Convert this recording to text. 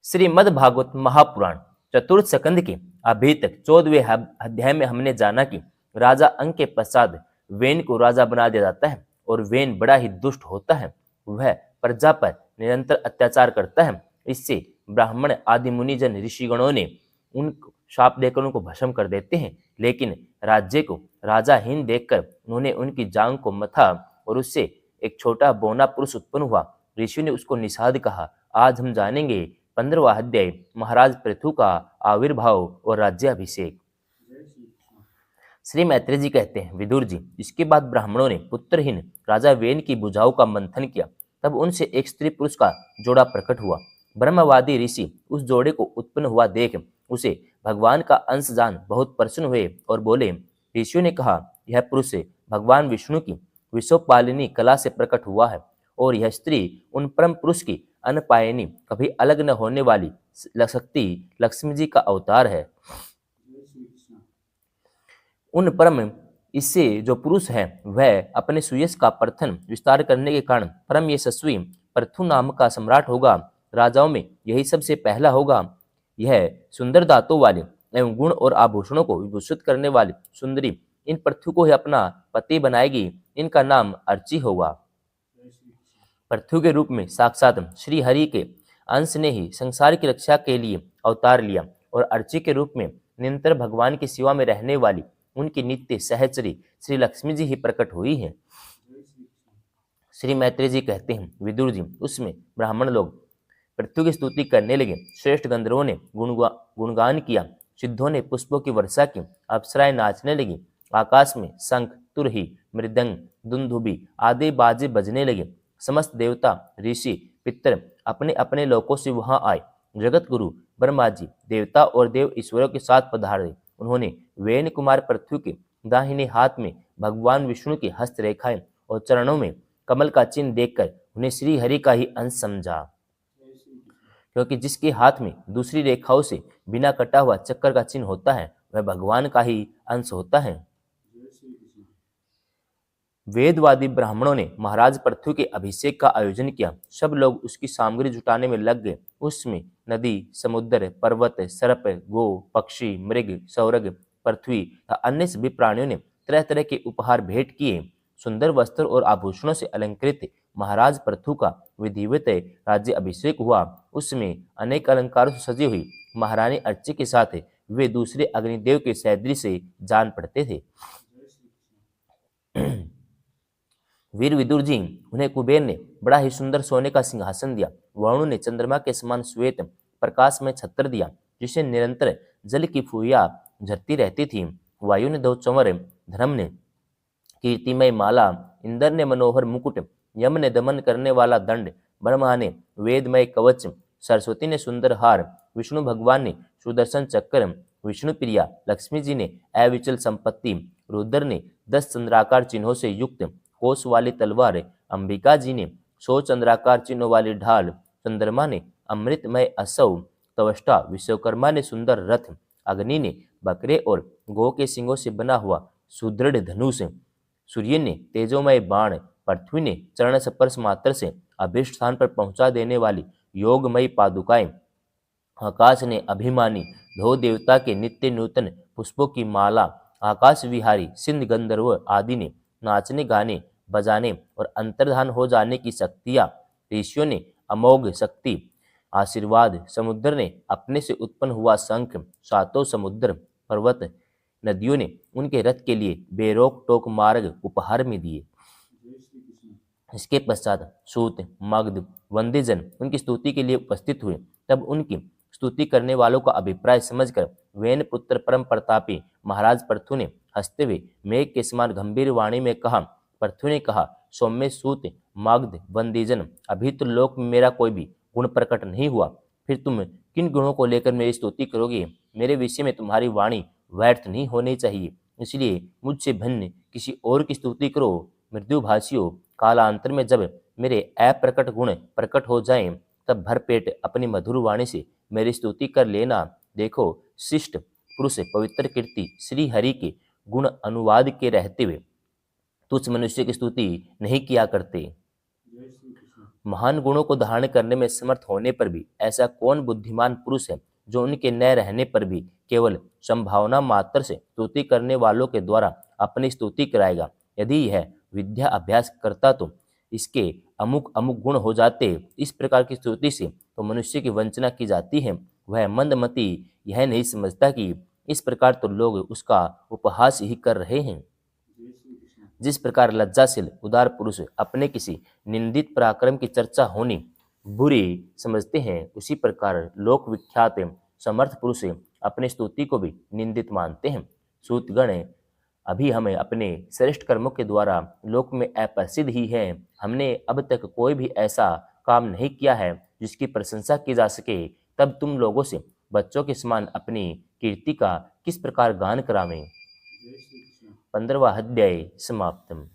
श्रीमद् भागवत महापुराण चतुर्थ स्कंद के अभी तक 14वें अध्याय में हमने जाना कि राजा अंक के पश्चात वेन को राजा बना दिया जाता है और वेन बड़ा ही दुष्ट होता है। वह प्रजा पर निरंतर अत्याचार करता है। इससे ब्राह्मण आदि मुनिजन ऋषिगणों ने उनको शाप देकर उनको भस्म कर देते हैं, लेकिन राज्य को राजाहीन देखकर उन्होंने उनकी जांग को मथा और उससे एक छोटा बौना पुरुष उत्पन्न हुआ। ऋषि ने उसको निषाद कहा। आज हम जानेंगे 15वां अध्याय महाराज पृथु का आविर्भाव और राज्याभिषेक। श्री मैत्री जी कहते हैं, विदुर जी, इसके बाद ब्राह्मणों ने पुत्रहीन राजा वेन की भुजाओं का मंथन किया। तब उनसे एक स्त्री पुरुष का जोड़ा प्रकट हुआ। ब्रह्मवादी ऋषि उस जोड़े को उत्पन्न हुआ देख उसे भगवान का अंश जान बहुत प्रसन्न हुए और बोले, ऋषियों ने कहा, यह पुरुष भगवान विष्णु की विश्वपालिनी कला से प्रकट हुआ है और यह स्त्री उन परम पुरुष की अनपायनी कभी अलग न होने वाली शक्ति लक्ष्मी जी का अवतार है। उन परम इससे जो पुरुष है वह अपने सुयश का प्रथन विस्तार करने के कारण परम यशस्वी पृथु नाम का सम्राट होगा। राजाओं में यही सबसे पहला होगा। यह सुंदर दांतों वाले एवं गुण और आभूषणों को विभूषित करने वाली सुंदरी इन पृथु को ही अपना पति बनाएगी। इनका नाम अर्ची होगा। पृथु के रूप में साक्षात श्री हरि के अंश ने ही संसार की रक्षा के लिए अवतार लिया और अर्ची के रूप में निरंतर भगवान की सेवा में रहने वाली उनकी नित्य सहचरी श्री लक्ष्मी जी ही प्रकट हुई है। श्री मैत्री जी कहते हैं, विदुर जी, उसमें ब्राह्मण लोग पृथ्वी की स्तुति करने लगे। श्रेष्ठ गंधर्वों ने गुणगान किया, सिद्धों ने पुष्पों की वर्षा की, अप्सराएं नाचने लगी, आकाश में शंख, तुरही, मृदंग, दुंदुभी आदि बाजे बजने लगे। समस्त देवता, ऋषि, पितर अपने अपने लोकों से वहां आए। जगत गुरु ब्रह्मा जी देवता और देव ईश्वरों के साथ पधारे। उन्होंने वेन कुमार पृथ्वी के दाहिने हाथ में भगवान विष्णु की हस्तरेखाएं और चरणों में कमल का चिन्ह देखकर उन्हें श्री हरि का ही अंश समझा, क्योंकि जिसके हाथ में दूसरी रेखाओं से बिना कटा हुआ चक्कर का चिन्ह होता है वह भगवान का ही अंश होता है। वेदवादी ब्राह्मणों ने महाराज पृथु के अभिषेक का आयोजन किया। सब लोग उसकी सामग्री जुटाने में लग गए। उसमें नदी, समुद्र, पर्वत, सर्प, गो, पक्षी, मृग, सौरग, पृथ्वी तथा अन्य सभी प्राणियों ने तरह तरह के उपहार भेंट किए। सुंदर वस्त्र और आभूषणों से अलंकृत महाराज पृथु का विधिवत राज्य अभिषेक हुआ। उसमें अनेक अलंकारों से सजी हुई महारानी अर्ची के साथ वे दूसरे अग्निदेव के सदृश से जान पड़ते थे। वीर विदुर जी, उन्हें कुबेर ने बड़ा ही सुंदर सोने का सिंहासन दिया। वरुण ने चंद्रमा के समान श्वेत प्रकाश में छत्र दिया, जिसे निरंतर जल की फुइया झरती रहती थी। वायु ने 2 चंवर, धर्म ने कीर्तिमय माला, इंद्र ने मनोहर मुकुट, यम ने दमन करने वाला दंड, ब्रह्मा ने वेदमय कवच, सरस्वती ने सुंदर हार, विष्णु भगवान ने सुदर्शन चक्र, विष्णु प्रिया लक्ष्मी जी ने अविचल संपत्ति, रुद्र ने 10 चंद्राकार चिन्हों से युक्त कोस वाली तलवार, अंबिका जी ने 100 चंद्राकार चिन्हों वाली ढाल, चंद्रमा ने अमृतमय असव, त्वष्टा विश्वकर्मा ने सुंदर रथ, अग्नि ने बकरे और गौ के सिंगों से बना हुआ सुदृढ़ धनुष, सूर्य ने तेजोमय बाण, पृथ्वी ने चरण स्पर्श मात्र से अभीष्ट स्थान पर पहुंचा देने वाली योगमयी पादुकाएं, आकाश ने अभिमानी धो देवता के नित्य नूतन पुष्पों की माला, आकाश विहारी सिंध गंधर्व आदि ने नाचने, गाने, बजाने और अंतर्धान हो जाने की शक्तियां, ऋषियों ने अमोघ शक्ति, आशीर्वाद, समुद्र ने अपने से उत्पन्न हुआ शंख, सातों समुद्र, पर्वत, नदियों ने उनके रथ के लिए बेरोक टोक मार्ग उपहार में दिए। इसके पश्चात सूत, मगध, वंदीजन उनकी स्तुति के लिए उपस्थित हुए। तब उनकी स्तुति करने वालों का अभिप्राय समझकर वेन पुत्र परम प्रतापी महाराज पृथु ने हंसते हुए मेघ के समान गंभीर वाणी में कहा। पृथु ने कहा, सौम्य सूत, मगध, वंदीजन, अभी तो लोक में मेरा कोई भी गुण प्रकट नहीं हुआ, फिर तुम किन गुणों को लेकर मेरी स्तुति करोगे? मेरे विषय में तुम्हारी वाणी व्यर्थ नहीं होनी चाहिए, इसलिए मुझसे भिन्न किसी और की स्तुति करो। मृदुभाषियों, कालांतर में जब मेरे अप्रकट गुण प्रकट हो जाएं, तब भरपेट अपनी मधुर वाणी से मेरी स्तुति कर लेना। देखो, शिष्ट पुरुष पवित्र कीर्ति श्री हरि के गुण अनुवाद के रहते हुए तुच्छ मनुष्य की स्तुति नहीं किया करते। महान गुणों को धारण करने में समर्थ होने पर भी ऐसा कौन बुद्धिमान पुरुष है जो उनके न रहने पर भी केवल संभावना मात्र से स्तुति करने वालों के द्वारा अपनी स्तुति कराएगा। यदि यह विद्या अभ्यास करता तो इसके अमुक अमुक गुण हो जाते। इस प्रकार की स्तुति से तो मनुष्य की वंचना की जाती है। वह मंदमती यह नहीं समझता कि इस प्रकार तो लोग उसका उपहास ही कर रहे हैं। जिस प्रकार लज्जाशील उदार पुरुष अपने किसी निंदित पराक्रम की चर्चा होनी बुरी समझते हैं, उसी प्रकार लोक विख्यात समर्थ पुरुष अपने स्तुति को भी निंदित मानते हैं। सूतगण, अभी हमें अपने श्रेष्ठ कर्मों के द्वारा लोक में अप्रसिद्ध ही है। हमने अब तक कोई भी ऐसा काम नहीं किया है जिसकी प्रशंसा की जा सके। तब तुम लोगों से बच्चों के समान अपनी कीर्ति का किस प्रकार गान करावें। 15वां अध्याय समाप्तम।